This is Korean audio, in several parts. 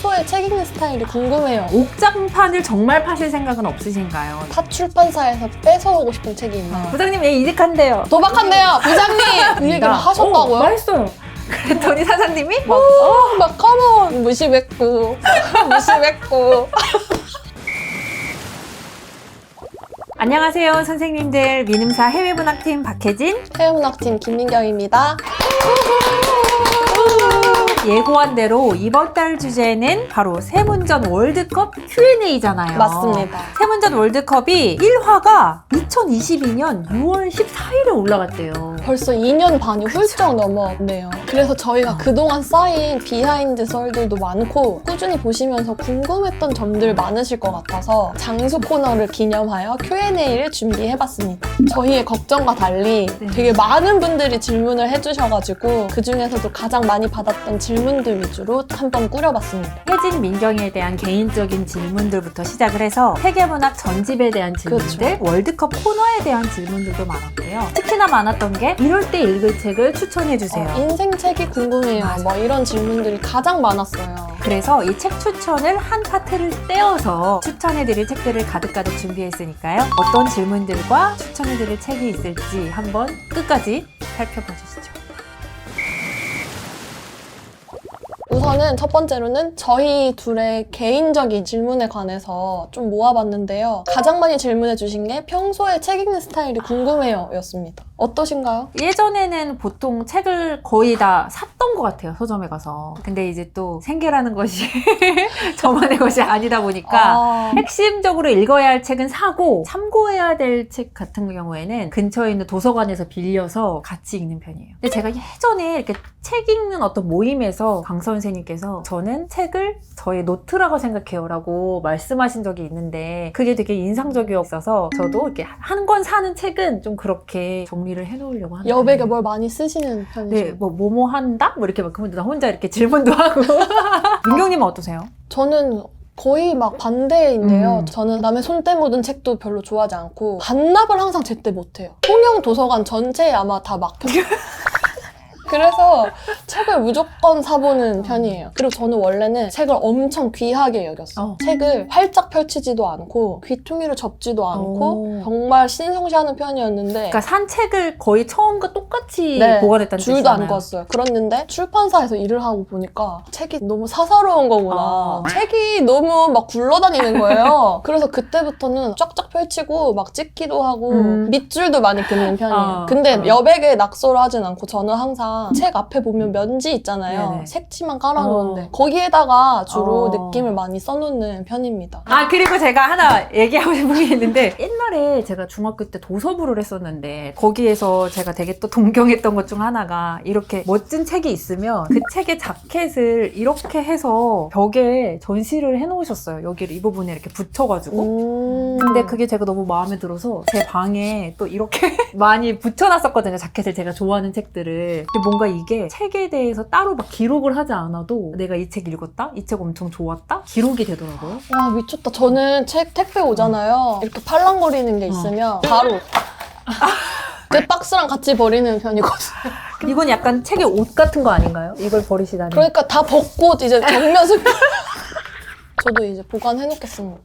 평소에 책 읽는 스타일이 궁금해요. 옥장판을 정말 파실 생각은 없으신가요? 타 출판사에서 뺏어오고 싶은 책이 있나요? 부장님 얘 이직한대요. 도박한대요! 부장님! 그 얘기를 하셨다고요? 말했어요. 그랬더니 사장님이 막 컴온! 무시했고 무시했고. 안녕하세요 선생님들, 민음사 해외문학팀 박혜진, 해외문학팀 김민경입니다. 예고한 대로 이번 달 주제는 바로 세문전 월드컵 Q&A잖아요. 맞습니다. 세문전 월드컵이 1화가 2022년 6월 14일에 올라갔대요. 벌써 2년 반이 훌쩍 넘어왔네요. 그래서 저희가 그동안 쌓인 비하인드 썰들도 많고 꾸준히 보시면서 궁금했던 점들 많으실 것 같아서 장수 코너를 기념하여 Q&A를 준비해봤습니다. 저희의 걱정과 달리 되게 많은 분들이 질문을 해주셔가지고 그 중에서도 가장 많이 받았던 질문들 위주로 한번 꾸려봤습니다. 혜진, 민경에 대한 개인적인 질문들부터 시작을 해서 세계문학 전집에 대한 질문들, 그렇죠. 월드컵 코너에 대한 질문들도 많았고요. 특히나 많았던 게 이럴 때 읽을 책을 추천해주세요. 인생 책이 궁금해요. 맞아. 뭐 이런 질문들이 가장 많았어요. 그래서 이 책 추천을 한 파트를 떼어서 추천해드릴 책들을 가득가득 준비했으니까요. 어떤 질문들과 추천해드릴 책이 있을지 한번 끝까지 살펴봐주시죠. 우선은 첫 번째로는 저희 둘의 개인적인 질문에 관해서 좀 모아봤는데요. 가장 많이 질문해 주신 게 평소에 책 읽는 스타일이 궁금해요 였습니다. 어떠신가요? 예전에는 보통 책을 거의 다 샀던 것 같아요, 서점에 가서. 근데 이제 또 생계라는 것이 저만의 것이 아니다 보니까 핵심적으로 읽어야 할 책은 사고 참고해야 될 책 같은 경우에는 근처에 있는 도서관에서 빌려서 같이 읽는 편이에요. 근데 제가 예전에 이렇게 책 읽는 어떤 모임에서 강서 선생님께서 저는 책을 저의 노트라고 생각해요 라고 말씀하신 적이 있는데 그게 되게 인상적이었어서 저도 이렇게 한 권 사는 책은 좀 그렇게 정리를 해놓으려고 하는 여백에 뭘 많이 쓰시는 편이죠? 네, 뭐뭐 한다? 뭐 이렇게 막 그러면 나 혼자 이렇게 질문도 하고 민경님은 어떠세요? 저는 거의 막 반대인데요. 저는 남의 손때 묻은 책도 별로 좋아하지 않고 반납을 항상 제때 못해요. 통영 도서관 전체에 아마 다 막혔어요. 그래서 책을 무조건 사보는 편이에요. 그리고 저는 원래는 책을 엄청 귀하게 여겼어요. 책을 활짝 펼치지도 않고 귀퉁이를 접지도 않고 정말 신성시하는 편이었는데 그러니까 산 책을 거의 처음과 똑같이 네, 보관했다는 줄도 뜻이잖아요. 안 그었어요. 그랬는데 출판사에서 일을 하고 보니까 책이 너무 사사로운 거구나. 책이 너무 막 굴러다니는 거예요. 그래서 그때부터는 쫙쫙 펼치고 막 찍기도 하고 밑줄도 많이 긋는 편이에요. 근데 여백에 낙서를 하진 않고 저는 항상 책 앞에 보면 면지 있잖아요. 네네. 색지만 깔아놓는데 거기에다가 주로 느낌을 많이 써놓는 편입니다. 아, 그리고 제가 하나 얘기하고 싶은 게 있는데 옛날에 제가 중학교 때 도서부를 했었는데 거기에서 제가 되게 또 동경했던 것 중 하나가 이렇게 멋진 책이 있으면 그 책의 자켓을 이렇게 해서 벽에 전시를 해놓으셨어요. 여기를 이 부분에 이렇게 붙여가지고. 근데 그게 제가 너무 마음에 들어서 제 방에 또 이렇게 많이 붙여놨었거든요. 자켓을 제가 좋아하는 책들을. 근데 뭔가 이게 책에 대해서 따로 막 기록을 하지 않아도 내가 이 책 읽었다? 이 책 엄청 좋았다? 기록이 되더라고요. 와 미쳤다. 저는 책 택배 오잖아요. 이렇게 팔랑거리는 게 있으면 바로 그 박스랑 같이 버리는 편이거든요. 이건 약간 책의 옷 같은 거 아닌가요? 이걸 버리시다니. 그러니까 다 벗고 이제 정면 습 저도 이제 보관해놓겠습니다.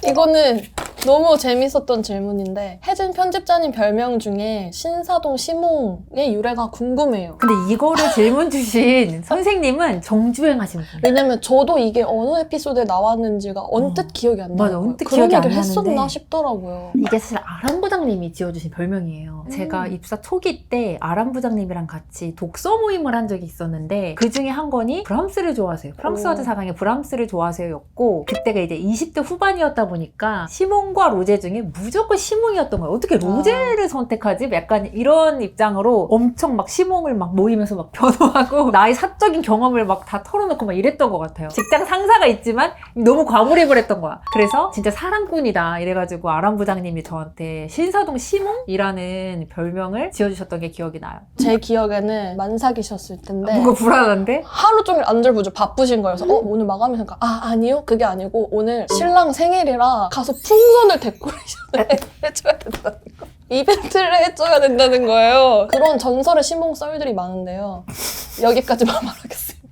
이거는 너무 재밌었던 질문인데 혜진 편집자님 별명 중에 신사동 시몽의 유래가 궁금해요. 근데 이거를 질문 주신 선생님은 정주행하신 분이에요. 왜냐면 저도 이게 어느 에피소드에 나왔는지가 언뜻 기억이 안 나요. 맞아, 언뜻 그런 기억이 안 얘기를 했었나 나는데. 싶더라고요. 이게 사실 아람 부장님이 지어주신 별명이에요. 제가 입사 초기 때 아람 부장님이랑 같이 독서 모임을 한 적이 있었는데 그 중에 한 권이 브람스를 좋아하세요. 프랑스와드 사강의 브람스를 좋아하세요였고 그때가 이제 20대 후반이었다 보니까 시몽과 로제 중에 무조건 시몽이었던 거예요. 어떻게 로제를 선택하지? 약간 이런 입장으로 엄청 막 시몽을 막 모이면서 막 변호하고 나의 사적인 경험을 막 다 털어놓고 막 이랬던 것 같아요. 직장 상사가 있지만 너무 과몰입을 했던 거야. 그래서 진짜 사랑꾼이다 이래가지고 아람 부장님이 저한테 신사동 시몽이라는 별명을 지어주셨던 게 기억이 나요. 제 기억에는 만삭이셨을 텐데 뭔가 불안한데? 하루 종일 안절부절 바쁘신 거여서 오늘 마감이니까 아니요 그게 아니고 오늘 신랑 생일이라 가서 풍선을 데코레이션을 해줘야 된다는 거. 이벤트를 해줘야 된다는 거예요. 그런 전설의 신봉 썰들이 많은데요. 여기까지만 말하겠습니다.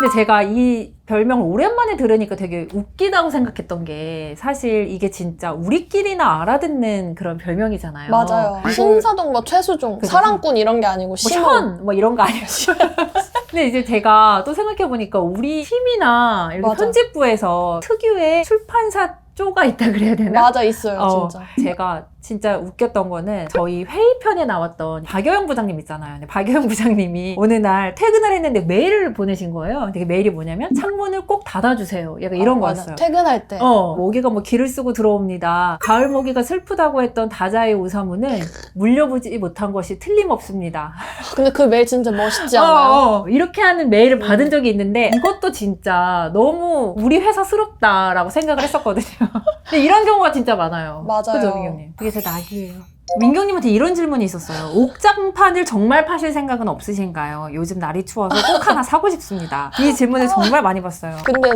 근데 제가 이 별명을 오랜만에 들으니까 되게 웃기다고 생각했던 게 사실 이게 진짜 우리끼리나 알아듣는 그런 별명이잖아요. 맞아요. 이걸 신사동, 뭐 최수종, 그죠. 사랑꾼 이런 게 아니고 뭐 심원. 션! 뭐 이런 거 아니에요. 근데 이제 제가 또 생각해보니까 우리 팀이나 이렇게 맞아. 편집부에서 특유의 출판사 쪼가 있다 그래야 되나? 맞아, 있어요, 진짜. 제가 진짜 웃겼던 거는 저희 회의편에 나왔던 박여영 부장님 있잖아요. 근데 박여영 부장님이 어느 날 퇴근을 했는데 메일을 보내신 거예요. 근데 그 메일이 뭐냐면 창문을 꼭 닫아주세요. 약간 이런 맞아. 거였어요. 퇴근할 때. 모기가 뭐 길을 쓰고 들어옵니다. 가을 모기가 슬프다고 했던 다자의 우사무는 물려보지 못한 것이 틀림없습니다. 근데 그 메일 진짜 멋있지 않아요? 이렇게 하는 메일을 받은 적이 있는데 이것도 진짜 너무 우리 회사스럽다라고 생각을 했었거든요. 근데 이런 경우가 진짜 많아요. 맞아요. 그죠, 민경님? 그게 제 낙이에요. 민경님한테 이런 질문이 있었어요. 옥장판을 정말 파실 생각은 없으신가요? 요즘 날이 추워서 꼭 하나 사고 싶습니다. 이 질문을 정말 많이 봤어요. 근데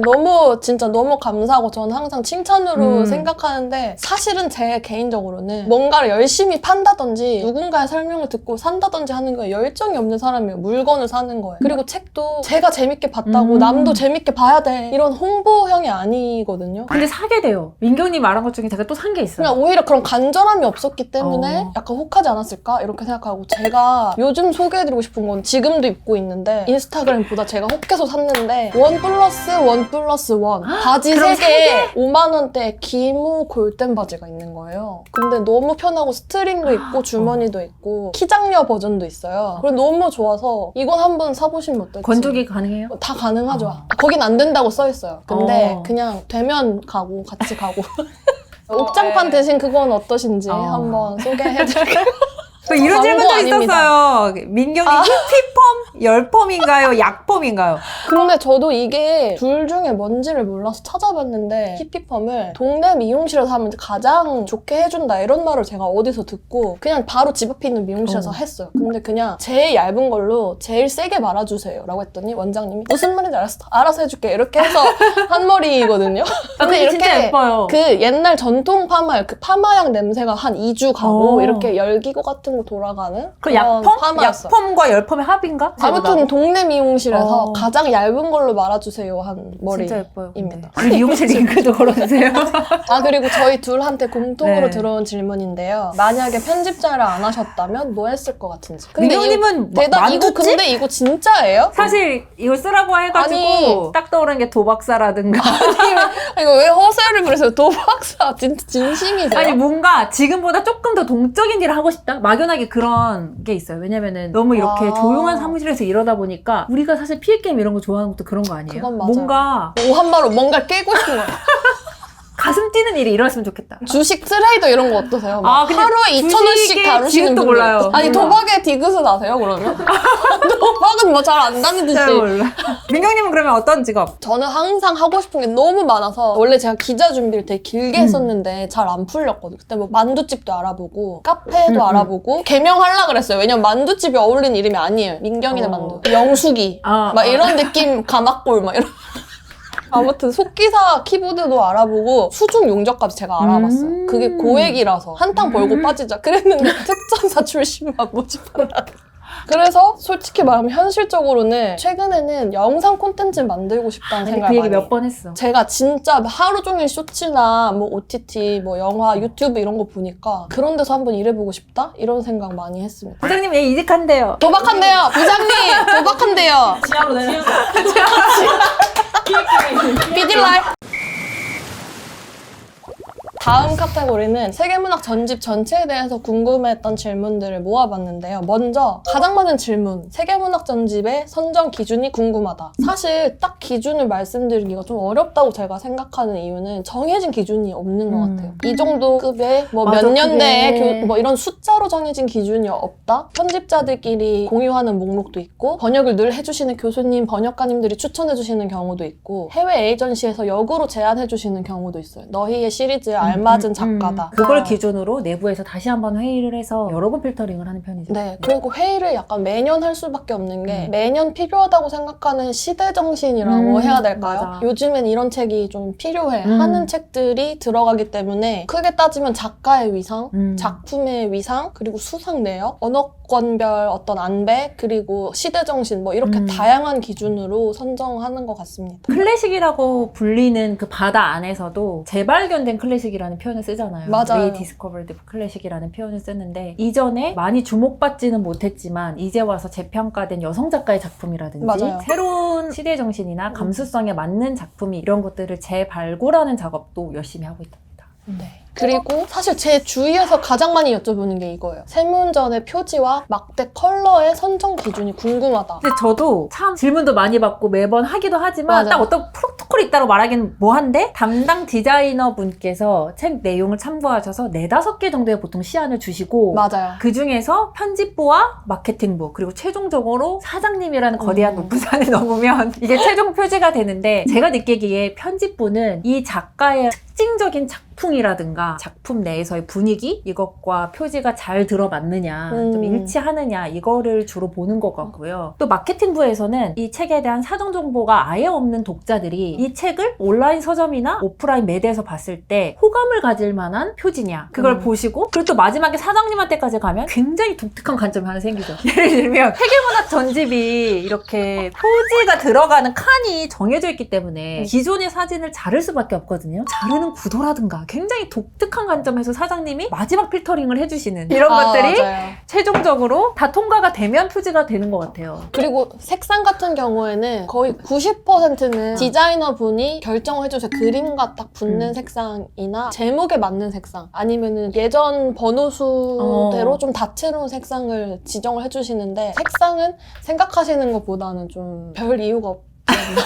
진짜 너무 감사하고 저는 항상 칭찬으로 생각하는데 사실은 제 개인적으로는 뭔가를 열심히 판다든지 누군가의 설명을 듣고 산다든지 하는 거에 열정이 없는 사람이에요. 물건을 사는 거예요. 그리고 책도 제가 재밌게 봤다고 남도 재밌게 봐야 돼. 이런 홍보형이 아니거든요. 근데 사게 돼요. 민경님 말한 것 중에 제가 또 산 게 있어요. 그냥 오히려 그런 간절함이 없었기 때문에 약간 혹하지 않았을까? 이렇게 생각하고 제가 요즘 소개해드리고 싶은 건 지금도 입고 있는데 인스타그램보다 제가 혹해서 샀는데 1+1+1 바지 그럼 3개에 5만원대 기무 골덴 바지가 있는 거예요. 근데 너무 편하고 스트링도 있고 주머니도 있고 키장녀 버전도 있어요. 그리고 너무 좋아서 이건 한번 사보시면 어떨지. 건조기 가능해요? 다 가능하죠. 거긴 안 된다고 써있어요. 근데 그냥 되면 가고 같이 가고 옥장판 대신 그건 어떠신지 한번 소개해드릴게요. 이런 광고 질문도 아닙니다. 있었어요. 민경이 히피펌, 열펌인가요? 약펌인가요? 근데 저도 이게 둘 중에 뭔지를 몰라서 찾아봤는데 히피펌을 동네 미용실에서 하면 가장 좋게 해준다 이런 말을 제가 어디서 듣고 그냥 바로 집 앞에 있는 미용실에서 했어요. 근데 그냥 제일 얇은 걸로 제일 세게 말아주세요 라고 했더니 원장님이 무슨 말인지 알아서 해줄게 이렇게 해서 한 머리거든요. 근데 이렇게 진짜 예뻐요. 그 옛날 전통 파마, 그 파마향 냄새가 한 2주 가고 이렇게 열기구 같은 거 돌아가는 그 그런 약펌? 파마였어. 약펌과 열펌의 합인가? 아무튼 동네 미용실에서 어. 가장 얇은 걸로 말아주세요 한 진짜 예뻐요. 머리입니다. 우리 미용실 링크도 걸어주세요. 아 그리고 저희 둘한테 공통으로 네. 들어온 질문인데요. 만약에 편집자를 안 하셨다면 뭐 했을 것 같은지. 민경님은 대답 이거 만두집? 근데 이거 진짜예요? 사실 이걸 쓰라고 해가지고 아니. 딱 떠오르는 게 도박사라든가 이거 왜 허세를 부르세요? 도박사 진짜 진심이세요? 아니 뭔가 지금보다 조금 더 동적인 일을 하고 싶다? 막연하게 그런 게 있어요. 왜냐면은 너무 이렇게 조용한 사무실에서 이러다 보니까 우리가 사실 PL게임 이런 거 좋아하는 것도 그런 거 아니에요? 그건 맞아요. 뭔가 오한마로 뭔가 깨고 싶은 거예요. 가슴 뛰는 일이 일어났으면 좋겠다. 주식 트레이더 이런 거 어떠세요? 막 아, 근데 하루에 2,000원씩 주식의 다루시는 지읒도 분들 몰라요. 있죠. 아니 몰라. 도박에 디귿은 아세요 그러면? 도박은 뭐 잘 안 다니듯이. 잘 몰라. 민경님은 그러면 어떤 직업? 저는 항상 하고 싶은 게 너무 많아서 원래 제가 기자 준비를 되게 길게 했었는데 잘 안 풀렸거든요. 그때 뭐 만두집도 알아보고 카페도 알아보고 개명하려고 그랬어요. 왜냐면 만두집이 어울리는 이름이 아니에요. 민경이네 만두. 영숙이 막 이런 느낌 가마골 막 이런. 아무튼 속기사 키보드도 알아보고 수중 용접까지 제가 알아봤어요. 그게 고액이라서 한탕 벌고 빠지자 그랬는데 특전사 출신만 모집하라. 그래서 솔직히 말하면 현실적으로는 최근에는 영상 콘텐츠 만들고 싶다는 아니, 생각을 그 얘기 많이 몇 번 했어. 제가 진짜 하루 종일 쇼츠나 뭐 OTT, 뭐 영화, 유튜브 이런 거 보니까 그런 데서 한번 일해보고 싶다? 이런 생각 많이 했습니다. 부장님 얘 이직한대요. 도박한대요! 부장님! 도박한대요! 지하로 내려서 삐질라이! 다음 카테고리는 세계문학 전집 전체에 대해서 궁금했던 질문들을 모아봤는데요. 먼저 가장 많은 질문, 세계문학 전집의 선정 기준이 궁금하다. 사실 딱 기준을 말씀드리기가 좀 어렵다고 제가 생각하는 이유는 정해진 기준이 없는 것 같아요. 이 정도 급의 뭐 맞아, 몇 년대에 그게. 뭐 이런 숫자로 정해진 기준이 없다? 편집자들끼리 공유하는 목록도 있고 번역을 늘 해주시는 교수님, 번역가님들이 추천해주시는 경우도 있고 해외 에이전시에서 역으로 제안해주시는 경우도 있어요. 너희의 시리즈에 알맞은 작가다. 그걸 기준으로 내부에서 다시 한번 회의를 해서 여러 번 필터링을 하는 편이죠. 네, 그리고 회의를 약간 매년 할 수밖에 없는 게 매년 필요하다고 생각하는 시대 정신이라고 해야 될까요? 맞아. 요즘엔 이런 책이 좀 필요해 하는 책들이 들어가기 때문에 크게 따지면 작가의 위상, 작품의 위상, 그리고 수상 내역, 언어 여건별 어떤 안배 그리고 시대정신 뭐 이렇게 다양한 기준으로 선정하는 것 같습니다. 클래식이라고 불리는 그 바다 안에서도 재발견된 클래식이라는 표현을 쓰잖아요. 맞아요. 리디스커버드 클래식이라는 표현을 쓰는데 이전에 많이 주목받지는 못했지만 이제 와서 재평가된 여성 작가의 작품이라든지 맞아요. 새로운 시대 정신이나 감수성에 맞는 작품이 이런 것들을 재발굴하는 작업도 열심히 하고 있답니다. 네. 그리고 사실 제 주위에서 가장 많이 여쭤보는 게 이거예요. 세문전의 표지와 막대 컬러의 선정 기준이 궁금하다. 근데 저도 참 질문도 많이 받고 매번 하기도 하지만 맞아. 딱 어떤 프로토콜이 있다고 말하기는 뭐한데 담당 디자이너 분께서 책 내용을 참고하셔서 4-5개 정도의 보통 시안을 주시고 맞아요. 그 중에서 편집부와 마케팅부 그리고 최종적으로 사장님이라는 거대한 높은 산을 넘으면 이게 최종 표지가 되는데 제가 느끼기에 편집부는 이 작가의 특징적인 작품이라든가 작품 내에서의 분위기 이것과 표지가 잘 들어맞느냐 좀 일치하느냐 이거를 주로 보는 것 같고요. 또 마케팅부에서는 이 책에 대한 사전 정보가 아예 없는 독자들이 이 책을 온라인 서점이나 오프라인 매대에서 봤을 때 호감을 가질 만한 표지냐 그걸 보시고 그리고 또 마지막에 사장님한테까지 가면 굉장히 독특한 관점이 하나 생기죠. 예를 들면 세계문학 전집이 이렇게 표지가 들어가는 칸이 정해져 있기 때문에 기존의 사진을 자를 수밖에 없거든요. 자르는 구도라든가 굉장히 독특한 관점에서 사장님이 마지막 필터링을 해주시는 이런 것들이 맞아요. 최종적으로 다 통과가 되면 표지가 되는 것 같아요. 그리고 색상 같은 경우에는 거의 90%는 디자이너 분이 결정을 해주세요. 그림과 딱 붙는 색상이나 제목에 맞는 색상 아니면은 예전 번호수대로 좀 다채로운 색상을 지정을 해주시는데 색상은 생각하시는 것보다는 좀 별 이유가 없거든요.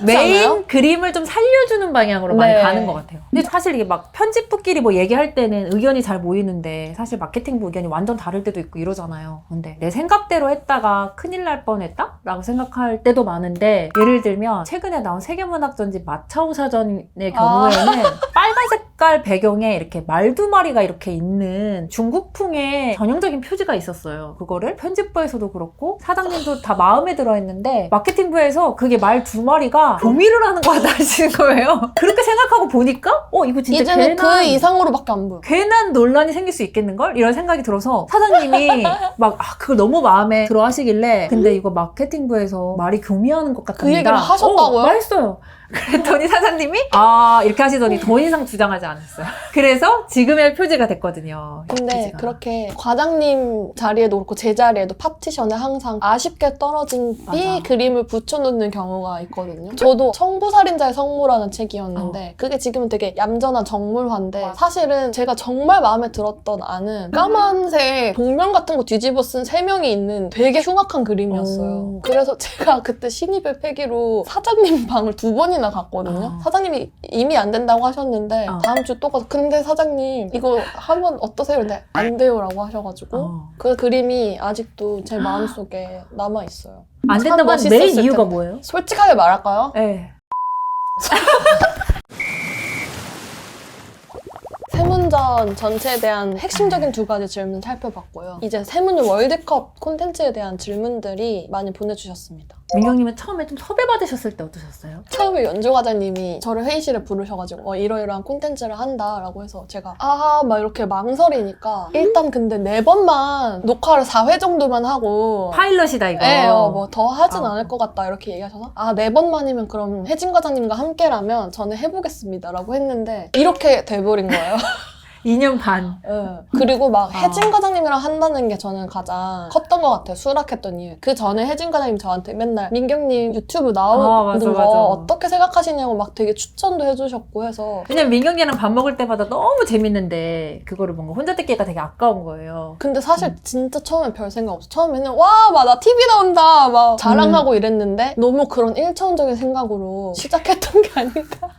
메인 그림을 좀 살려주는 방향으로 많이 네. 가는 것 같아요. 근데 사실 이게 막 편집부끼리 뭐 얘기할 때는 의견이 잘 모이는데 사실 마케팅부 의견이 완전 다를 때도 있고 이러잖아요. 근데 내 생각대로 했다가 큰일 날 뻔했다? 라고 생각할 때도 많은데 예를 들면 최근에 나온 세계문학전집 마차오 사전의 경우에는 빨간 색깔 배경에 이렇게 말 2마리가 이렇게 있는 중국풍의 전형적인 표지가 있었어요. 그거를 편집부에서도 그렇고 사장님도 다 마음에 들어 했는데 마케팅부에서 그게 말 2마리가 교미를 하는 거 같다 하시는 거예요. 그렇게 생각하고 보니까 이거 진짜 이제는 괜한 그 이상으로밖에 안 보여. 괜한 논란이 생길 수 있겠는걸? 이런 생각이 들어서 사장님이 막 그걸 너무 마음에 들어 하시길래 근데 이거 마케팅부에서 말이 교미하는 것 같답니다. 그 얘기를 하셨다고요? 말했어요. 그랬더니 사장님이 이렇게 하시더니 더 이상 주장하지 않았어요. 그래서 지금의 표지가 됐거든요. 근데 표지가. 그렇게 과장님 자리에도 그렇고 제 자리에도 파티션에 항상 아쉽게 떨어진 B 맞아. 그림을 붙여놓는 경우가 있거든요. 저도 청부살인자의 성무라는 책이었는데 그게 지금은 되게 얌전한 정물화인데 사실은 제가 정말 마음에 들었던 안은 까만색 복면 같은 거 뒤집어 쓴 3명이 있는 되게 흉악한 그림이었어요. 그래서 제가 그때 신입의 패기로 사장님 방을 2번이나 갔거든요. 사장님이 이미 안 된다고 하셨는데 다음 주 또 가서 근데 사장님 이거 하면 어떠세요? 근데 안 돼요라고 하셔가지고 그 그림이 아직도 제 마음속에 남아있어요. 안 된다고 한 메인 이유가 뭐예요? 솔직하게 말할까요? 네. 세문전 전체에 대한 핵심적인 2가지 질문 살펴봤고요. 이제 세문전 월드컵 콘텐츠에 대한 질문들이 많이 보내주셨습니다. 민경님은 처음에 좀 섭외받으셨을 때 어떠셨어요? 처음에 연주 과장님이 저를 회의실에 부르셔가지고 이러이러한 콘텐츠를 한다라고 해서 제가 막 이렇게 망설이니까 일단 근데 4번만 녹화를 4회 정도만 하고 파일럿이다 이거. 네, 뭐 더 하진 않을 것 같다 이렇게 얘기하셔서 4번만이면 그럼 혜진 과장님과 함께라면 저는 해보겠습니다 라고 했는데 이렇게 돼버린 거예요. 2년 반. 네. 그리고 막 혜진 과장님이랑 한다는 게 저는 가장 컸던 것 같아요. 수락했던 이유. 그 전에 혜진 과장님 저한테 맨날 민경님 유튜브 나오는 맞아, 거 맞아. 어떻게 생각하시냐고 막 되게 추천도 해주셨고 해서 왜냐면 민경이랑 밥 먹을 때마다 너무 재밌는데 그거를 뭔가 혼자 듣기가 되게 아까운 거예요. 근데 사실 진짜 처음엔 별 생각 없어. 처음에는 와, 막 나 TV 나온다 막 자랑하고 이랬는데 너무 그런 1차원적인 생각으로 시작했던 게 아닌가.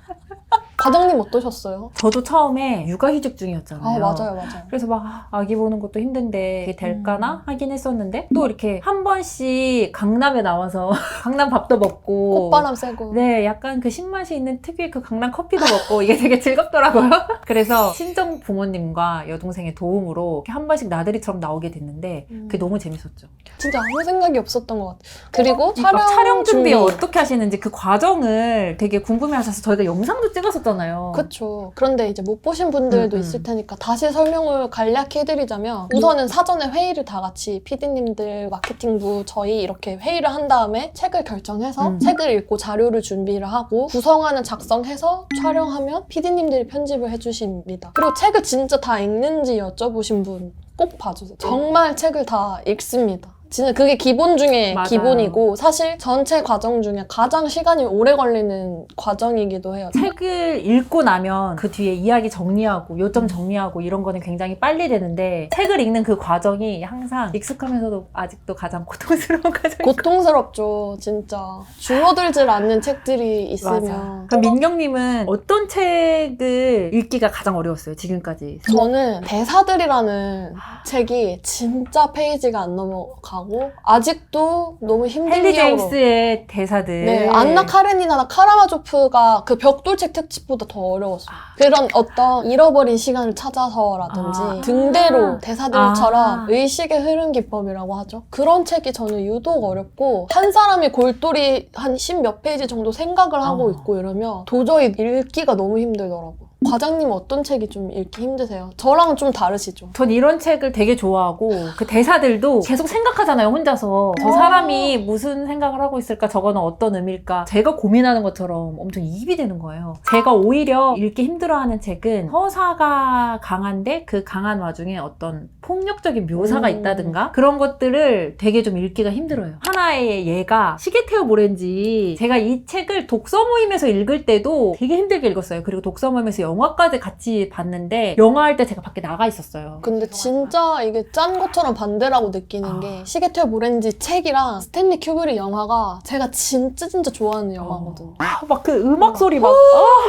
과장님 어떠셨어요? 저도 처음에 육아휴직 중이었잖아요. 맞아요. 그래서 막 아기 보는 것도 힘든데 이게 될까나 하긴 했었는데 또 이렇게 한 번씩 강남에 나와서 강남 밥도 먹고 꽃바람 쐬고. 네, 약간 그 신맛이 있는 특유의 그 강남 커피도 먹고 이게 되게 즐겁더라고요. 그래서 친정 부모님과 여동생의 도움으로 이렇게 한 번씩 나들이처럼 나오게 됐는데 그게 너무 재밌었죠. 진짜 아무 생각이 없었던 것 같아요. 그리고 촬영 준비 어떻게 하시는지 그 과정을 되게 궁금해하셔서 저희가 영상도 찍었었잖아요. 보셨잖아요. 그쵸. 그런데 이제 못 보신 분들도 있을 테니까 다시 설명을 간략히 해드리자면 우선은 사전에 회의를 다 같이 PD님들, 마케팅부, 저희 이렇게 회의를 한 다음에 책을 결정해서 책을 읽고 자료를 준비를 하고 구성안을 작성해서 촬영하면 PD님들이 편집을 해주십니다. 그리고 책을 진짜 다 읽는지 여쭤보신 분 꼭 봐주세요. 정말 책을 다 읽습니다. 진짜 그게 기본 중에 맞아요. 기본이고 사실 전체 과정 중에 가장 시간이 오래 걸리는 과정이기도 해요. 책을 읽고 나면 그 뒤에 이야기 정리하고 요점 정리하고 이런 거는 굉장히 빨리 되는데 책을 읽는 그 과정이 항상 익숙하면서도 아직도 가장 고통스러운 과정이에요. 고통스럽죠, 진짜. 줄어들질 않는 책들이 있으면. 맞아. 그럼 민경님은 어떤 책을 읽기가 가장 어려웠어요, 지금까지? 저는 대사들이라는 책이 진짜 페이지가 안 넘어가고 아직도 너무 힘든 헨리 기억으로. 제임스의 대사들. 네, 안나 카레니나나 카라마조프가 그 벽돌책 특집보다 더 어려웠어요. 그런 어떤 잃어버린 시간을 찾아서라든지 등대로 대사들처럼 의식의 흐름 기법이라고 하죠. 그런 책이 저는 유독 어렵고 한 사람이 골똘히 한 10몇 페이지 정도 생각을 하고 있고 이러면 도저히 읽기가 너무 힘들더라고요. 과장님 어떤 책이 좀 읽기 힘드세요? 저랑은 좀 다르시죠? 전 이런 책을 되게 좋아하고 그 대사들도 계속 생각하잖아요, 혼자서. 저 사람이 무슨 생각을 하고 있을까? 저거는 어떤 의미일까? 제가 고민하는 것처럼 엄청 이입이 되는 거예요. 제가 오히려 읽기 힘들어하는 책은 서사가 강한데 그 강한 와중에 어떤 폭력적인 묘사가 있다든가 그런 것들을 되게 좀 읽기가 힘들어요. 하나의 예가 시계태어 모렌지. 제가 이 책을 독서 모임에서 읽을 때도 되게 힘들게 읽었어요. 그리고 독서 모임에서 영화까지 같이 봤는데 영화할 때 제가 밖에 나가 있었어요. 근데 진짜 이게 짠 것처럼 반대라고 느끼는 게 시계태어 모렌지 책이랑 스탠리 큐브릭 영화가 제가 진짜 좋아하는 영화거든요. 막 그 음악 소리 막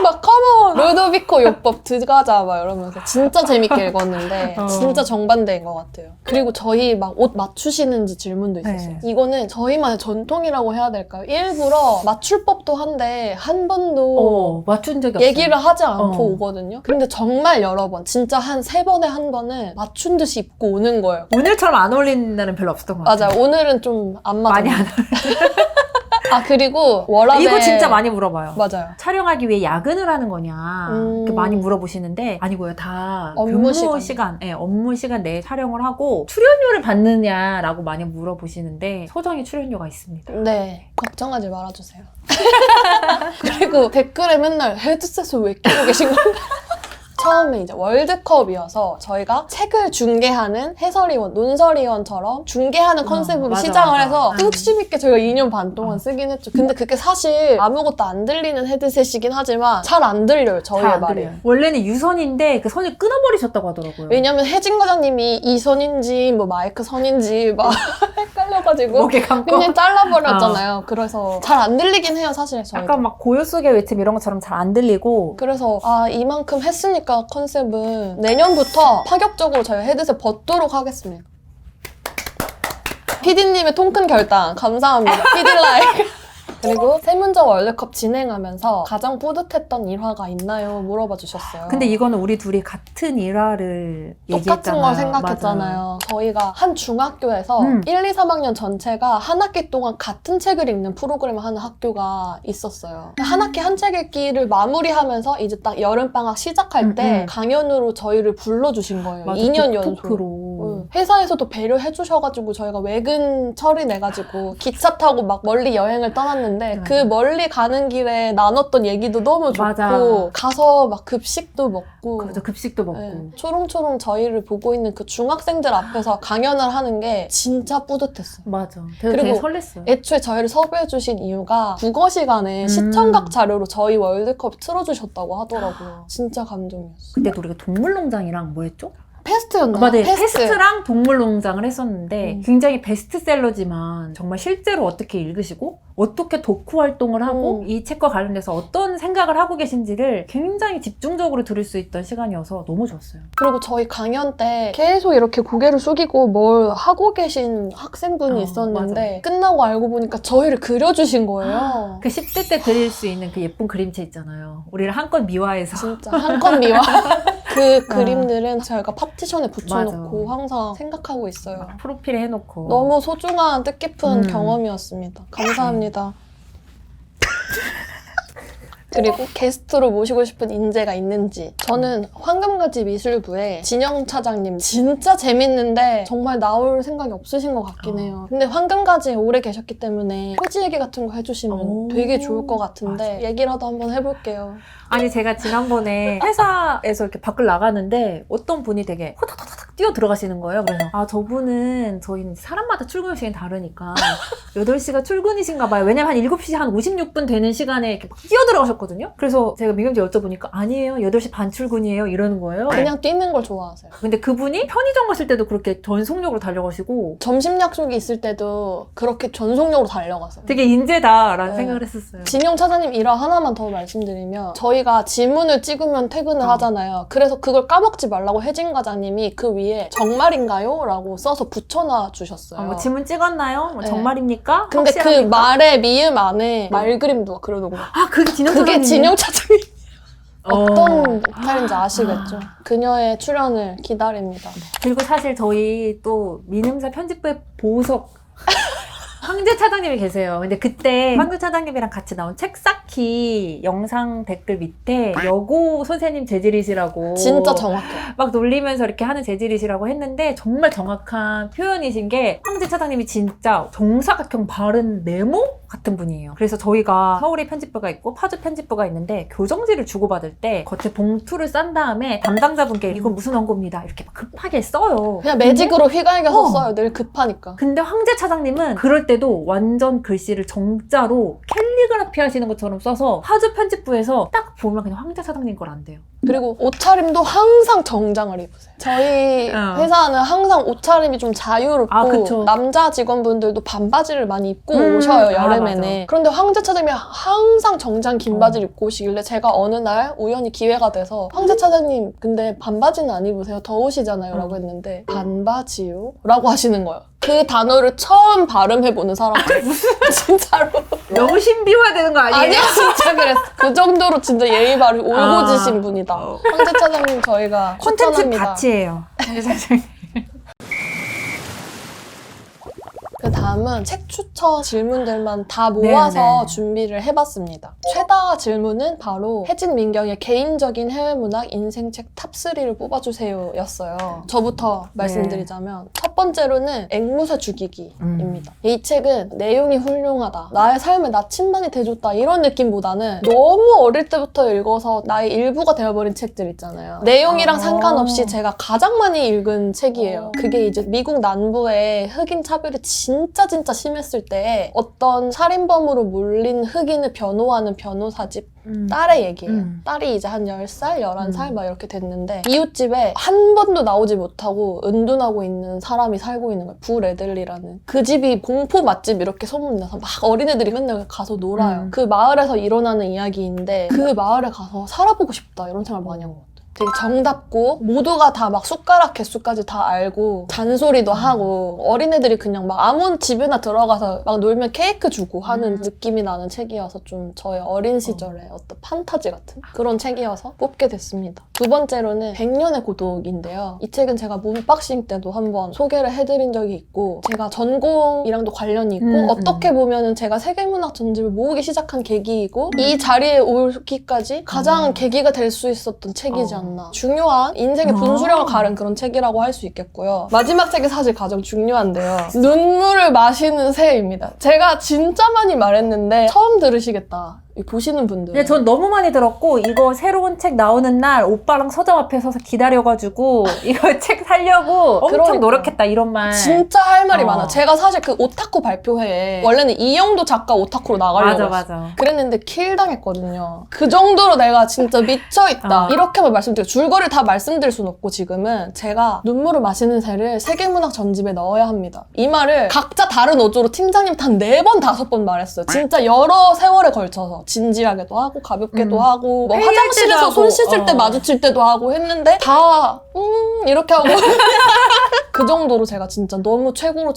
막 컴온! 루도비코 요법 드가자 막 이러면서 진짜 재밌게 읽었는데 진짜 정반대인 것 같아요. 그리고 저희 막 옷 맞추시는지 질문도 있었어요. 네. 이거는 저희만의 전통이라고 해야 될까요? 일부러 맞출 법도 한데 한 번도 맞춘 적이 없어요. 얘기를 하지 않고 오거든요. 근데 정말 여러 번, 진짜 한 3번에 한 번은 맞춘 듯이 입고 오는 거예요. 오늘처럼 안 어울리는 날은 별로 없었던 것 같아요. 맞아요. 오늘은 좀 안 맞아요. 많이 안 어울려요. 아, 그리고 워라벨 이거 진짜 많이 물어봐요. 맞아요. 촬영하기 위해 야근을 하는 거냐 이렇게 많이 물어보시는데 아니고요. 다 업무 시간, 네, 업무 시간 내에 촬영을 하고 출연료를 받느냐라고 많이 물어보시는데 소정의 출연료가 있습니다. 네, 걱정하지 말아주세요. 그리고 댓글에 맨날 헤드셋을 왜 끼고 계신 건가요? 처음에 이제 월드컵이어서 저희가 책을 중계하는 해설위원, 논설위원처럼 중계하는 컨셉으로 맞아, 시작을 맞아. 해서 뚝심 있게 저희가 2년 반 동안 쓰긴 했죠. 근데 그게 사실 아무것도 안 들리는 헤드셋이긴 하지만 잘 안 들려요, 저희의 말이. 들려요. 원래는 유선인데 그 선을 끊어버리셨다고 하더라고요. 왜냐면 혜진 과장님이 이 선인지 뭐 마이크 선인지 막 헷갈려가지고 목에 감고 그냥 잘라버렸잖아요. 그래서 잘 안 들리긴 해요, 사실 저희도. 약간 막 고요 속의 외침 이런 것처럼 잘 안 들리고 그래서 이만큼 했으니까 컨셉은 내년부터 파격적으로 저희 헤드셋 벗도록 하겠습니다. PD님의 통큰 결단 감사합니다. PD라이. 그리고 세문저 월드컵 진행하면서 가장 뿌듯했던 일화가 있나요? 물어봐 주셨어요. 근데 이거는 우리 둘이 같은 일화를 얘기했잖아요. 똑같은 걸 생각했잖아요. 맞아요. 저희가 한 중학교에서 1, 2, 3학년 전체가 한 학기 동안 같은 책을 읽는 프로그램을 하는 학교가 있었어요. 한 학기 한 책 읽기를 마무리하면서 이제 딱 여름방학 시작할 때 강연으로 저희를 불러주신 거예요. 맞아, 2년 연속. 토크로. 회사에서도 배려해 주셔가지고 저희가 외근 처리 내가지고 기차 타고 막 멀리 여행을 떠났는데 그 멀리 가는 길에 나눴던 얘기도 너무 좋고 맞아. 가서 막 급식도 먹고 그래서 급식도 먹고. 네. 초롱초롱 저희를 보고 있는 그 중학생들 앞에서 강연을 하는 게 진짜 뿌듯했어요. 맞아. 되게 그리고 설렜어요. 애초에 저희를 섭외해 주신 이유가 국어 시간에 시청각 자료로 저희 월드컵 틀어주셨다고 하더라고요. 진짜 감동이었어요. 그때도 우리가 동물농장이랑 뭐 했죠? 페스트였나요? 맞아요. 페스트. 페스트랑 동물농장을 했었는데 굉장히 베스트셀러지만 정말 실제로 어떻게 읽으시고 어떻게 독후 활동을 하고 이 책과 관련돼서 어떤 생각을 하고 계신지를 굉장히 집중적으로 들을 수 있던 시간이어서 너무 좋았어요. 그리고 저희 강연 때 계속 이렇게 고개를 숙이고 뭘 하고 계신 학생분이 있었는데 끝나고 알고 보니까 저희를 그려주신 거예요. 그 10대 때 그릴 수 있는 그 예쁜 그림체 있잖아요. 우리를 한껏 미화해서. 진짜 한껏 미화. 그 그림들은 저희가 파티션에 붙여놓고 맞아. 항상 생각하고 있어요. 프로필에 해놓고. 너무 소중한 뜻깊은 경험이었습니다. 감사합니다. 그리고 게스트로 모시고 싶은 인재가 있는지. 저는 황금가지 미술부의 진영 차장님 진짜 재밌는데 정말 나올 생각이 없으신 것 같긴 해요. 근데 황금가지에 오래 계셨기 때문에 토지 얘기 같은 거 해주시면 오. 되게 좋을 것 같은데 맞아. 얘기라도 한번 해볼게요. 아니 제가 지난번에 회사에서 이렇게 밖을 나가는데 어떤 분이 되게 호닥호닥 뛰어 들어가시는 거예요. 그래서 아 저분은 저희는 사람마다 출근 시간이 다르니까 8시가 출근이신가 봐요. 왜냐면 한 7시 한 56분 되는 시간에 이렇게 막 뛰어 들어가셨거든요. 그래서 제가 민경씨 여쭤보니까 아니에요. 8시 반 출근이에요. 이러는 거예요. 그냥 뛰는 걸 좋아하세요. 근데 그분이 편의점 가실 때도 그렇게 전속력으로 달려가시고 점심 약속이 있을 때도 그렇게 전속력으로 달려가세요. 되게 인재다라는 네. 생각을 했었어요. 진영 차장님 일화 하나만 더 말씀드리면 저희가 지문을 찍으면 퇴근을 하잖아요. 그래서 그걸 까먹지 말라고 혜진 과장님이 그 위에 정말인가요? 라고 써서 붙여놔 주셨어요. 뭐 지문 찍었나요? 뭐 네. 정말입니까? 근데 그 확실합니까? 말의 미음 안에 말 그림도 그려놓은 거예요. 아 그게 진영 그게 차장님이에요? 진영 차장님 어떤 어. 스타일인지 아시겠죠? 그녀의 출연을 기다립니다. 그리고 사실 저희 또 민음사 편집부의 보석 황제 차장님이 계세요. 근데 그때 황제 차장님이랑 같이 나온 책 쌓기 영상 댓글 밑에 여고 선생님 재질이시라고 진짜 정확해요. 막 놀리면서 이렇게 하는 재질이시라고 했는데 정말 정확한 표현이신 게 황제 차장님이 진짜 정사각형 바른 네모 같은 분이에요. 그래서 저희가 서울에 편집부가 있고 파주 편집부가 있는데 교정지를 주고받을 때 겉에 봉투를 싼 다음에 담당자분께 이건 무슨 원고입니다 이렇게 막 급하게 써요. 그냥 매직으로 휘갈겨서 어. 써요. 늘 급하니까. 근데 황제 차장님은 그럴 때도 완전 글씨를 정자로 캘리그라피 하시는 것처럼 써서 파주 편집부에서 딱 보면 그냥 황제 차장님 걸 안 돼요. 그리고 옷차림도 항상 정장을 입으세요. 저희 회사는 항상 옷차림이 좀 자유롭고 아, 그쵸. 남자 직원분들도 반바지를 많이 입고 음, 오셔요, 아, 여름에는. 그런데 황제 차장님이 항상 정장 긴 바지를 입고 오시길래 제가 어느 날 우연히 기회가 돼서 황제 차장님 근데 반바지는 안 입으세요? 더우시잖아요 라고 했는데 반바지요? 라고 하시는 거예요. 그 단어를 처음 발음해보는 사람. 진짜로. 너무 신비화야 되는 거 아니에요? 아니야, 진짜 그랬어. 그 정도로 진짜 예의 바르 올고지신 아. 분이다. 황제 차장님 저희가 콘텐츠 추천합니다. 바치예요. 황제 차장님. 그 다음은 책 추천 질문들만 다 모아서 네네. 준비를 해봤습니다. 최다 질문은 바로 혜진 민경의 개인적인 해외문학 인생책 탑3를 뽑아주세요 였어요. 저부터 말씀드리자면 첫 번째로는 앵무새 죽이기입니다. 이 책은 내용이 훌륭하다. 나의 삶에 나침반이 돼줬다. 이런 느낌보다는 너무 어릴 때부터 읽어서 나의 일부가 되어버린 책들 있잖아요. 내용이랑 상관없이 제가 가장 많이 읽은 책이에요. 그게 이제 미국 남부의 흑인 차별이 진짜 심했을 때 어떤 살인범으로 몰린 흑인을 변호하는 변호사집 딸의 얘기예요. 딸이 이제 한 10살, 11살 막 이렇게 됐는데 이웃집에 한 번도 나오지 못하고 은둔하고 있는 사람이 살고 있는 거예요. 부 레들리라는. 그 집이 공포 맛집 이렇게 소문이 나서 막 어린애들이 맨날 가서 놀아요. 그 마을에서 일어나는 이야기인데 그 마을에 가서 살아보고 싶다 이런 생각을 많이 한 것 같아요. 되게 정답고 모두가 다 막 숟가락 개수까지 다 알고 잔소리도 하고 어린애들이 그냥 막 아무 집에나 들어가서 막 놀면 케이크 주고 하는 느낌이 나는 책이어서 좀 저의 어린 시절의 어떤 판타지 같은 그런 책이어서 뽑게 됐습니다. 두 번째로는 100년의 고독인데요. 이 책은 제가 문박싱 때도 한번 소개를 해드린 적이 있고 제가 전공이랑도 관련이 있고 어떻게 보면은 제가 세계문학 전집을 모으기 시작한 계기이고 이 자리에 오기까지 가장 계기가 될 수 있었던 책이지 않나. 중요한 인생의 분수령을 가른 그런 책이라고 할 수 있겠고요. 마지막 책이 사실 가장 중요한데요. 눈물을 마시는 새입니다. 제가 진짜 많이 말했는데 처음 들으시겠다. 보시는 분들. 근데 전 너무 많이 들었고 이거 새로운 책 나오는 날 오빠랑 서점 앞에 서서 기다려가지고 이거 책 사려고 엄청 그러니까. 노력했다 이런 말. 진짜 할 말이 많아. 제가 사실 그 오타쿠 발표회에 원래는 이영도 작가 오타쿠로 나가려고 맞아. 그랬는데 킬 당했거든요. 그 정도로 내가 진짜 미쳐있다. 이렇게만 말씀드려요. 줄거리를 다 말씀드릴 순 없고 지금은 제가 눈물을 마시는 새를 세계문학 전집에 넣어야 합니다. 이 말을 각자 다른 어조로 팀장님한테 한 4번, 5번 말했어요. 진짜 여러 세월에 걸쳐서. 진지하게도 하고 가볍게도 하고 뭐 회의할 때도 화장실에서 하고. 손 씻을 때 마주칠 때도 하고 했는데 다 이렇게 하고 그 정도로 제가 진짜 너무 최고로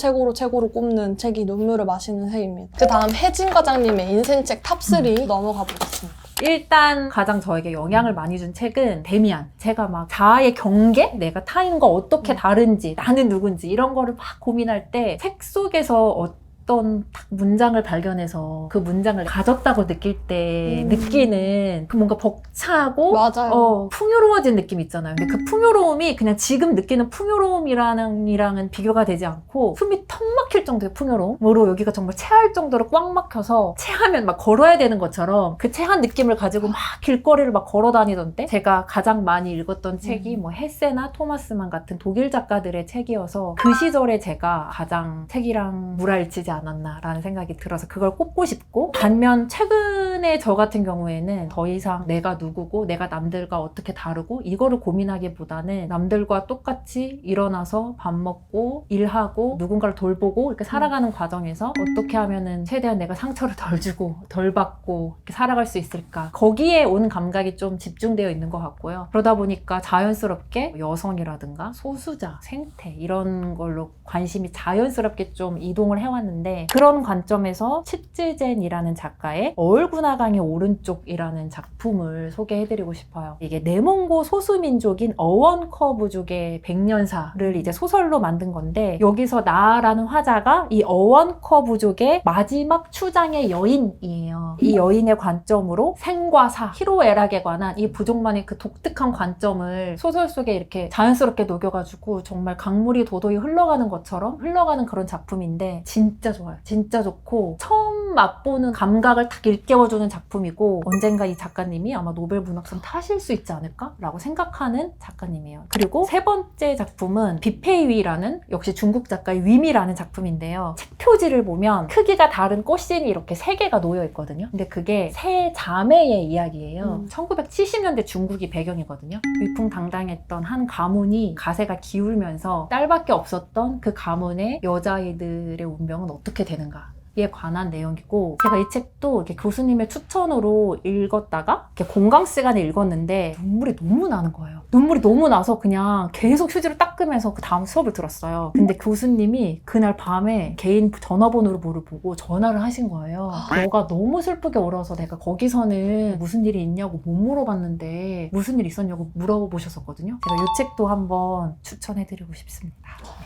꼽는 책이 눈물을 마시는 새입니다. 그 다음 혜진 과장님의 인생책 탑3 넘어가 보겠습니다. 일단 가장 저에게 영향을 많이 준 책은 데미안. 제가 막 자아의 경계? 내가 타인과 어떻게 다른지, 나는 누군지 이런 거를 막 고민할 때 책 속에서 어떤 딱 문장을 발견해서 그 문장을 가졌다고 느낄 때 느끼는 그 뭔가 벅차고 맞아요. 풍요로워진 느낌 있잖아요. 근데 그 풍요로움이 그냥 지금 느끼는 풍요로움이랑은 비교가 되지 않고 숨이 턱 막힐 정도의 풍요로움으로 여기가 정말 체할 정도로 꽉 막혀서 체하면 막 걸어야 되는 것처럼 그 체한 느낌을 가지고 막 길거리를 막 걸어 다니던 때 제가 가장 많이 읽었던 책이 뭐 헤세나 토마스만 같은 독일 작가들의 책이어서 그 시절에 제가 가장 책이랑 물알치지 않았나라는 생각이 들어서 그걸 꼽고 싶고, 반면 최근에 저 같은 경우에는 더 이상 내가 누구고 내가 남들과 어떻게 다르고 이거를 고민하기보다는 남들과 똑같이 일어나서 밥 먹고 일하고 누군가를 돌보고 이렇게 살아가는 과정에서 어떻게 하면은 최대한 내가 상처를 덜 주고 덜 받고 이렇게 살아갈 수 있을까, 거기에 온 감각이 좀 집중되어 있는 것 같고요. 그러다 보니까 자연스럽게 여성이라든가 소수자, 생태 이런 걸로 관심이 자연스럽게 좀 이동을 해왔는데, 그런 관점에서 칫즈젠이라는 작가의 어울구나강의 오른쪽이라는 작품을 소개해드리고 싶어요. 이게 내몽고 소수민족인 어원커부족의 백년사를 이제 소설로 만든 건데, 여기서 나라는 화자가 이 어원커부족의 마지막 추장의 여인이에요. 이 여인의 관점으로 생과 사, 희로애락에 관한 이 부족만의 그 독특한 관점을 소설 속에 이렇게 자연스럽게 녹여가지고 정말 강물이 도도히 흘러가는 것처럼 흘러가는 그런 작품인데 진짜 좋아요. 진짜 좋고 처음 맛보는 감각을 딱 일깨워주는 작품이고, 언젠가 이 작가님이 아마 노벨 문학상 타실 수 있지 않을까? 라고 생각하는 작가님이에요. 그리고 세 번째 작품은 비페이위라는 역시 중국 작가의 위미라는 작품인데요. 책 표지를 보면 크기가 다른 꽃신이 이렇게 세 개가 놓여 있거든요. 근데 그게 세 자매의 이야기예요. 1970년대 중국이 배경이거든요. 위풍당당했던 한 가문이 가세가 기울면서 딸밖에 없었던 그 가문의 여자아이들의 운명은 어떻게 되는가 에 관한 내용이고, 제가 이 책도 이렇게 교수님의 추천으로 읽었다가 이렇게 공강 시간에 읽었는데 눈물이 너무 나는 거예요. 눈물이 너무 나서 그냥 계속 휴지를 닦으면서 그 다음 수업을 들었어요. 근데 교수님이 그날 밤에 개인 전화번호로 뭐를 보고 전화를 하신 거예요. 너가 너무 슬프게 울어서 내가 거기서는 무슨 일이 있냐고 못 물어봤는데 무슨 일 있었냐고 물어보셨었거든요. 제가 이 책도 한번 추천해드리고 싶습니다.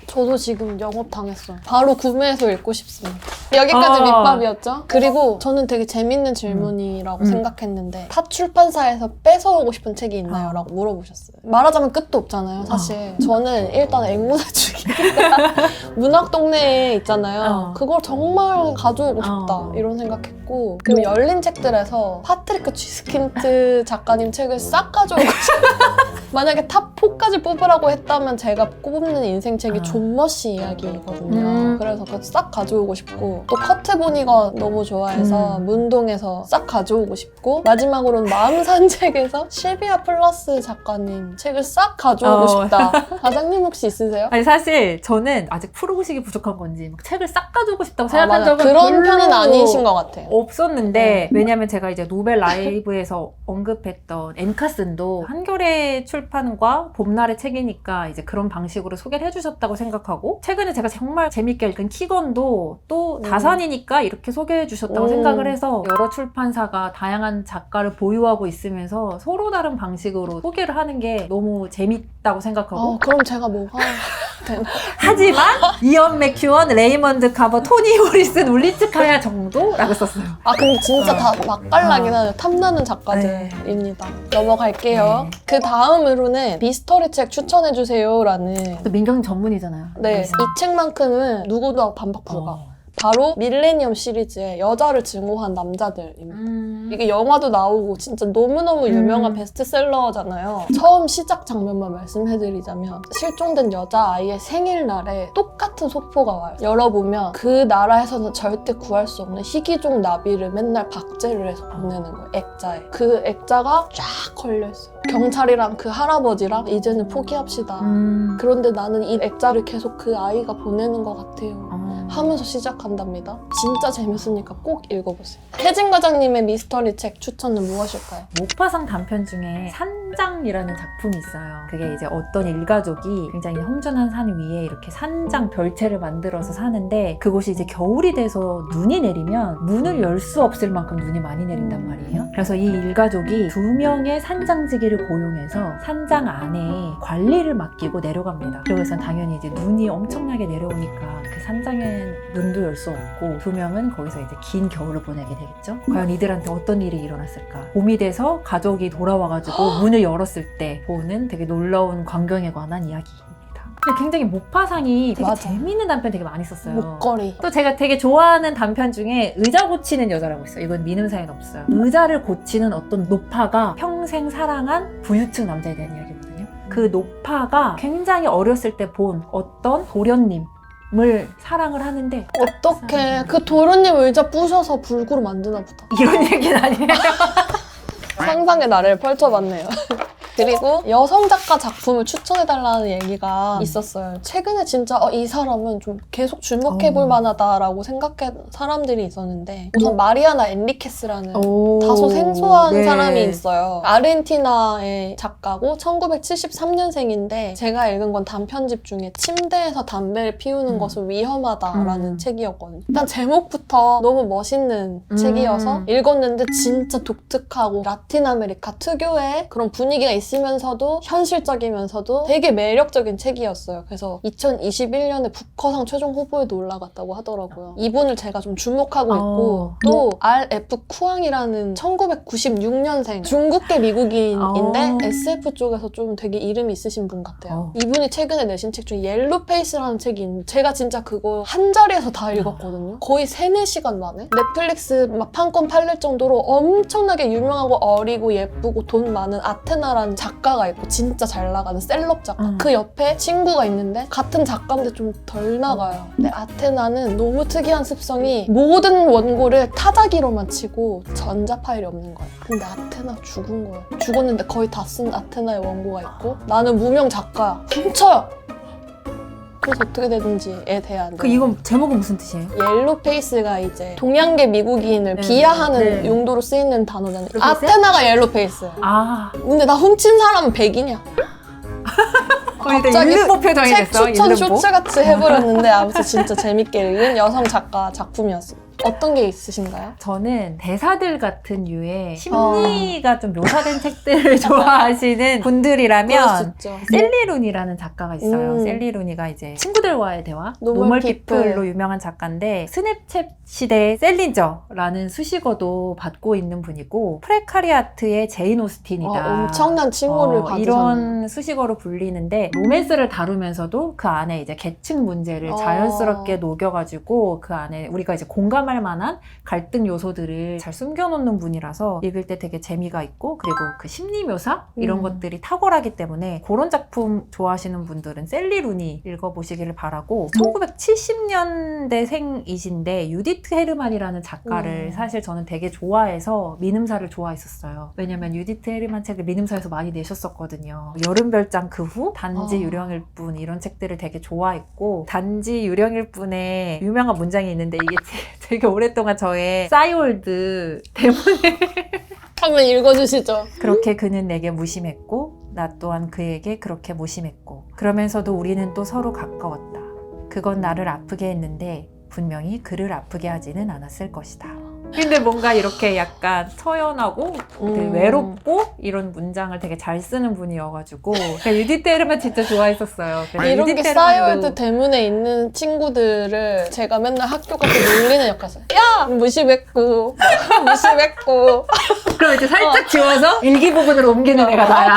저도 지금 영업당했어요. 바로 구매해서 읽고 싶습니다. 여기까지 밑밥이었죠? 그리고 저는 되게 재밌는 질문이라고 생각했는데 타 출판사에서 뺏어오고 싶은 책이 있나요? 라고 물어보셨어요. 말하자면 끝도 없잖아요, 사실. 저는 일단 앵무새주기가 문학동네에 있잖아요. 그걸 정말 가져오고 싶다 이런 생각했고, 그리고 열린 책들에서 파트리크 쥐스킨트 작가님 책을 싹 가져오고 싶어요. 만약에 탑 4까지 뽑으라고 했다면 제가 꼽는 인생책이 존 머시 이야기거든요. 그래서 그거 싹 가져오고 싶고, 또 커트 보니가 너무 좋아해서 문동에서 싹 가져오고 싶고, 마지막으로는 마음산 책에서 실비아 플러스 작가님 책을 싹 가져오고 싶다. 과장님 혹시 있으세요? 아니 사실 저는 아직 풀어보시기 부족한 건지 막 책을 싹 가져오고 싶다고 생각한 맞아. 적은 그런 별로 편은 아니신 것 같아요. 없었는데, 왜냐면 제가 이제 노벨 라이브에서 언급했던 앤카슨도 한겨레 출판과 봄날의 책이니까 이제 그런 방식으로 소개를 해주셨다고 생각하고, 최근에 제가 정말 재밌게 읽은 키건도 또 다산이니까 이렇게 소개해 주셨다고 생각을 해서, 여러 출판사가 다양한 작가를 보유하고 있으면서 서로 다른 방식으로 소개를 하는 게 너무 재밌다고 생각하고, 그럼 제가 뭐가 되나? 하지만 이언 맥큐언, 레이먼드 카버, 토니 모리슨, 울리츠 카야 정도라고 썼어요. 근데 진짜 다 맛깔나긴 하네요. 탐나는 작가들입니다. 넘어갈게요. 그 다음으로는 미스터리 책 추천해주세요라는. 또 민경님 전문이잖아요. 네, 이 책만큼은 누구도 반박 불가. 바로 밀레니엄 시리즈의 여자를 증오한 남자들입니다. 이게 영화도 나오고 진짜 너무너무 유명한 베스트셀러잖아요. 처음 시작 장면만 말씀해드리자면, 실종된 여자아이의 생일날에 똑같은 소포가 와요. 열어보면 그 나라에서는 절대 구할 수 없는 희귀종 나비를 맨날 박제를 해서 보내는 거예요, 액자에. 그 액자가 쫙 걸려있어요. 경찰이랑 그 할아버지랑 이제는 포기합시다. 그런데 나는 이 액자를 계속 그 아이가 보내는 것 같아요. 하면서 시작한답니다. 진짜 재밌으니까 꼭 읽어보세요. 혜진 과장님의 미스터리 책 추천은 무엇일까요? 목파상 단편 중에 산장이라는 작품이 있어요. 그게 이제 어떤 일가족이 굉장히 험준한 산 위에 이렇게 산장 별채를 만들어서 사는데, 그곳이 이제 겨울이 돼서 눈이 내리면 문을 열 수 없을 만큼 눈이 많이 내린단 말이에요. 그래서 이 일가족이 2명의 산장지기를 고용해서 산장 안에 관리를 맡기고 내려갑니다. 그래서 당연히 이제 눈이 엄청나게 내려오니까 그 산장에 명은 문도 열 수 없고 2명은 거기서 이제 긴 겨울을 보내게 되겠죠. 과연 이들한테 어떤 일이 일어났을까? 봄이 돼서 가족이 돌아와가지고 문을 열었을 때 보는 되게 놀라운 광경에 관한 이야기입니다. 근데 굉장히 목파상이 되게 맞아. 재밌는 단편 되게 많이 썼어요. 목걸이. 또 제가 되게 좋아하는 단편 중에 의자 고치는 여자라고 있어요. 이건 민음사에는 없어요. 의자를 고치는 어떤 노파가 평생 사랑한 부유층 남자에 대한 이야기거든요. 그 노파가 굉장히 어렸을 때 본 어떤 도련님을 사랑을 하는데 어떡해. 그 도련님 의자 부셔서 불구로 만드나 보다. 이런 얘기는 아니에요. 상상의 나래를 펼쳐봤네요. 그리고 여성 작가 작품을 추천해달라는 얘기가 있었어요. 최근에 진짜 이 사람은 좀 계속 주목해볼 만하다라고 생각한 사람들이 있었는데 우선 마리아나 엔리케스라는 다소 생소한 사람이 있어요. 아르헨티나의 작가고 1973년생인데 제가 읽은 건 단편집 중에 침대에서 담배를 피우는 것은 위험하다라는 책이었거든요. 일단 제목부터 너무 멋있는 책이어서 읽었는데 진짜 독특하고 라틴 아메리카 특유의 그런 분위기가 있으면서도 현실적이면서도 되게 매력적인 책이었어요. 그래서 2021년에 부커상 최종 후보에도 올라갔다고 하더라고요. 이분을 제가 좀 주목하고 있고 또 R.F. 쿠앙이라는 1996년생 중국계 미국인인데 SF 쪽에서 좀 되게 이름이 있으신 분 같아요. 이분이 최근에 내신 책 중에 옐로 페이스라는 책이 있는데 제가 진짜 그거 한 자리에서 다 읽었거든요. 거의 3-4시간 만에 넷플릭스 막 판권 팔릴 정도로 엄청나게 유명하고 어리고 예쁘고 돈 많은 아테나라는 작가가 있고 진짜 잘 나가는 셀럽 작가. 그 옆에 친구가 있는데 같은 작가인데 좀 덜 나가요. 근데 아테나는 너무 특이한 습성이 모든 원고를 타자기로만 치고 전자 파일이 없는 거예요. 근데 아테나 죽은 거예요. 죽었는데 거의 다 쓴 아테나의 원고가 있고 나는 무명 작가야. 훔쳐요! 그래서 어떻게 되는지에 대한 이건 제목은 무슨 뜻이에요? 옐로 페이스가 이제 동양계 미국인을 비하하는 용도로 쓰이는 단어잖아요. 아테나가 옐로 페이스. 근데 나 훔친 사람은 백이냐? 갑자기 일보 표정이 책 됐어. 추천 쇼츠같이 해버렸는데 아무튼 진짜 재밌게 읽은 여성 작가 작품이었어요. 어떤 게 있으신가요? 저는 대사들 같은 류의 심리가 좀 묘사된 책들을 좋아하시는 분들이라면 셀리 루니라는 작가가 있어요. 셀리 루니가 이제 친구들과의 대화, 노멀 피플로 유명한 작가인데 스냅챗 시대의 셀린저라는 수식어도 받고 있는 분이고 프레카리아트의 제인 오스틴이다. 엄청난 칭호를 받으셨네요. 이런 수식어로 불리는데 로맨스를 다루면서도 그 안에 이제 계층 문제를 자연스럽게 녹여가지고 그 안에 우리가 이제 공감할 만한 갈등 요소들을 잘 숨겨놓는 분이라서 읽을 때 되게 재미가 있고 그리고 그 심리 묘사 이런 것들이 탁월하기 때문에 그런 작품 좋아하시는 분들은 셀리 루니 읽어보시기를 바라고 1970년대생이신데 유디트 헤르만이라는 작가를 사실 저는 되게 좋아해서 민음사를 좋아했었어요. 왜냐면 유디트 헤르만 책을 민음사에서 많이 내셨었거든요. 여름별장 그 후, 단지 유령일 뿐 이런 책들을 되게 좋아했고 단지 유령일 뿐에 유명한 문장이 있는데 이게 되게 오랫동안 저의 싸이월드 때문에 한번 읽어주시죠. 그렇게 그는 내게 무심했고 나 또한 그에게 그렇게 무심했고 그러면서도 우리는 또 서로 가까웠다. 그건 나를 아프게 했는데 분명히 그를 아프게 하지는 않았을 것이다. 근데 뭔가 이렇게 약간 처연하고 되게 외롭고 이런 문장을 되게 잘 쓰는 분이어가지고 그러니까 유디트 헤르만 진짜 좋아했었어요. 이런 게 싸이월드 때문에 있는 친구들을 제가 맨날 학교 가서 놀리는 역할이었어요. 야! 무심했고 무심했고 그럼 이제 살짝 지워서 일기 부분으로 옮기는 애가 나야.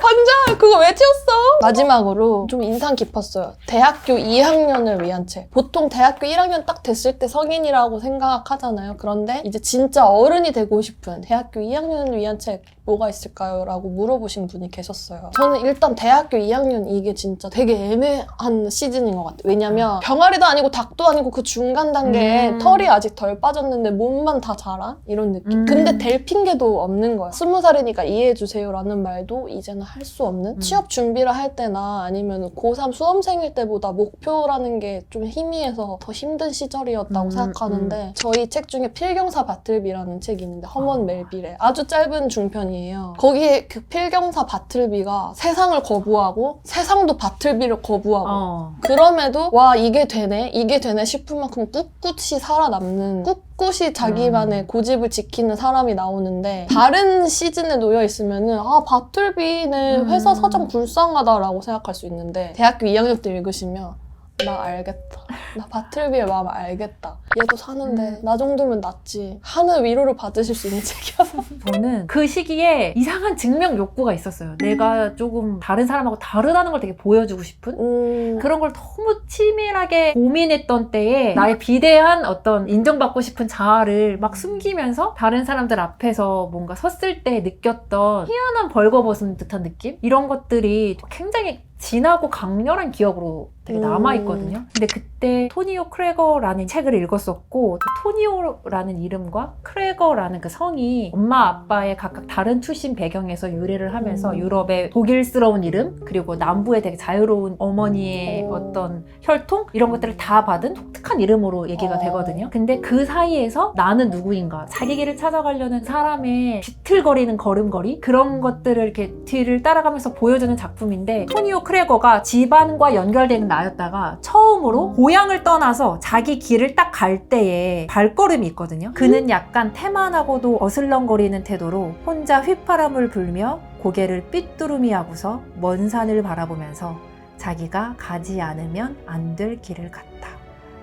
반장! 그거 왜 지웠어? 마지막으로 좀 인상 깊었어요. 대학교 2학년을 위한 책. 보통 대학교 1학년 딱 됐을 때 성인이라고 생각하잖아요. 그런데 이제 진짜 어른이 되고 싶은 대학교 2학년을 위한 책 뭐가 있을까요? 라고 물어보신 분이 계셨어요. 저는 일단 대학교 2학년 이게 진짜 되게 애매한 시즌인 것 같아요. 왜냐면 병아리도 아니고 닭도 아니고 그 중간 단계에 털이 아직 덜 빠졌는데 몸만 다 자란? 이런 느낌. 근데 될 핑계도 없는 거야. 20살이니까 이해해주세요 라는 말도 이제는 할 수 없는? 취업 준비를 할 때나 아니면 고3 수험생일 때보다 목표라는 게 좀 희미해서 더 힘든 시절이었다고 생각하는데 저희 책 중에 필경사 바틀비라는 책이 있는데 허먼 멜빌의 아주 짧은 중편이에요. 거기에 그 필경사 바틀비가 세상을 거부하고 세상도 바틀비를 거부하고 그럼에도 와 이게 되네 싶을 만큼 꿋꿋이 살아남는 꿋꿋이 자기만의 고집을 지키는 사람이 나오는데 다른 시즌에 놓여 있으면은 바틀비는 회사 사정 불쌍하다라고 생각할 수 있는데 대학교 2학년 때 읽으시면 나 알겠다. 나 바틀비의 마음 알겠다. 얘도 사는데 나 정도면 낫지. 하는 위로를 받으실 수 있는 책이어서. 저는 그 시기에 이상한 증명 욕구가 있었어요. 내가 조금 다른 사람하고 다르다는 걸 되게 보여주고 싶은? 그런 걸 너무 치밀하게 고민했던 때에 나의 비대한 어떤 인정받고 싶은 자아를 막 숨기면서 다른 사람들 앞에서 뭔가 섰을 때 느꼈던 희한한 벌거벗은 듯한 느낌? 이런 것들이 굉장히 진하고 강렬한 기억으로 되게 남아있거든요. 근데 그때 토니오 크레거라는 책을 읽었었고, 그 토니오라는 이름과 크레거라는 그 성이 엄마 아빠의 각각 다른 출신 배경에서 유래를 하면서 유럽의 독일스러운 이름, 그리고 남부의 되게 자유로운 어머니의 어떤 혈통? 이런 것들을 다 받은 독특한 이름으로 얘기가 되거든요. 근데 그 사이에서 나는 누구인가, 자기 길을 찾아가려는 사람의 비틀거리는 걸음걸이? 그런 것들을 이렇게 뒤를 따라가면서 보여주는 작품인데, 토니오 크레거가 집안과 연결되는 나였다가 처음으로 고향을 떠나서 자기 길을 딱 갈 때에 발걸음이 있거든요. 그는 약간 태만하고도 어슬렁거리는 태도로 혼자 휘파람을 불며 고개를 삐뚤음이하고서 먼 산을 바라보면서 자기가 가지 않으면 안 될 길을 갔다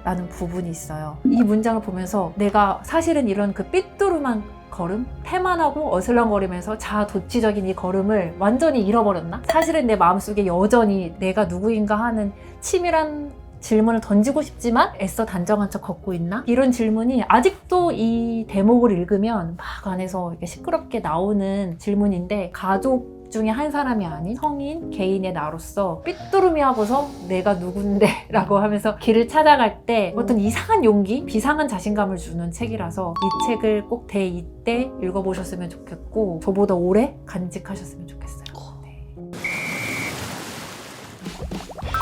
라는 부분이 있어요. 이 문장을 보면서 내가 사실은 이런 그 삐뚤음한 걸음? 태만하고 어슬렁거리면서 자아도취적인 이 걸음을 완전히 잃어버렸나? 사실은 내 마음속에 여전히 내가 누구인가 하는 치밀한 질문을 던지고 싶지만 애써 단정한 척 걷고 있나? 이런 질문이 아직도 이 대목을 읽으면 막 안에서 이렇게 시끄럽게 나오는 질문인데, 가족 중에 한 사람이 아닌 성인 개인의 나로서 삐뚤음이 하고서 내가 누군데 라고 하면서 길을 찾아갈 때 어떤 이상한 용기, 비상한 자신감을 주는 책이라서 이 책을 꼭 대2 때 읽어보셨으면 좋겠고 저보다 오래 간직하셨으면 좋겠어요. 네.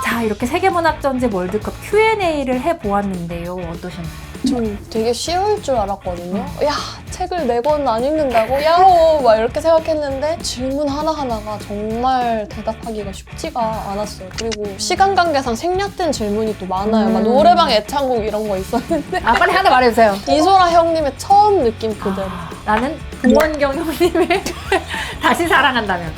자, 이렇게 세계문학전제 월드컵 Q&A를 해보았는데요. 어떠셨나요? 전 되게 쉬울 줄 알았거든요. 야, 책을 4권 안 읽는다고? 야호! 막 이렇게 생각했는데 질문 하나하나가 정말 대답하기가 쉽지가 않았어요. 그리고 시간 관계상 생략된 질문이 또 많아요. 막 노래방 애창곡 이런 거 있었는데 아, 빨리 하나 말해주세요. 이소라 형님의 처음 느낌 그대로. 나는 동원경 형님의 다시 사랑한다면.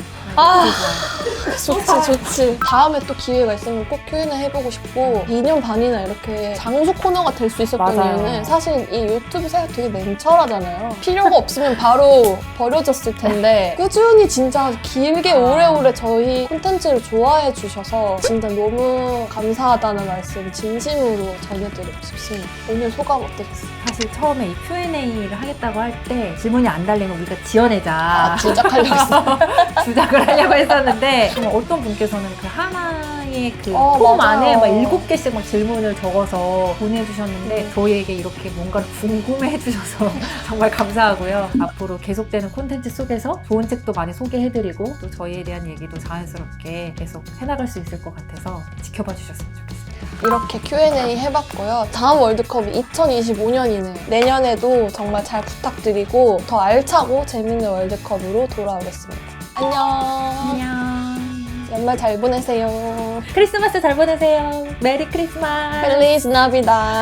좋지. 다음에 또 기회가 있으면 꼭 Q&A 해보고 싶고 2년 반이나 이렇게 장수 코너가 될 수 있었던 맞아요. 이유는 사실 이 유튜브 생각 되게 냉철하잖아요. 필요가 없으면 바로 버려졌을 텐데 꾸준히 진짜 길게 오래오래 저희 콘텐츠를 좋아해 주셔서 진짜 너무 감사하다는 말씀 진심으로 전해드리고 싶습니다. 오늘 소감 어떠셨어요? 사실 처음에 이 Q&A를 하겠다고 할 때 질문이 안 달리면 우리가 지어내자. 주작하려고 했어요. 주작을 하려고 했었는데 어떤 분께서는 그 하나의 그 폼 맞아요. 안에 막 7개씩 막 질문을 적어서 보내주셨는데 저희에게 이렇게 뭔가를 궁금해 해주셔서 정말 감사하고요. 앞으로 계속되는 콘텐츠 속에서 좋은 책도 많이 소개해드리고 또 저희에 대한 얘기도 자연스럽게 계속 해나갈 수 있을 것 같아서 지켜봐 주셨으면 좋겠습니다. 이렇게 Q&A 해봤고요. 다음 월드컵이 2025년이네요. 내년에도 정말 잘 부탁드리고 더 알차고 재밌는 월드컵으로 돌아오겠습니다. 안녕. 안녕. 연말 잘 보내세요. 크리스마스 잘 보내세요. 메리 크리스마스. 펠리스 나비다.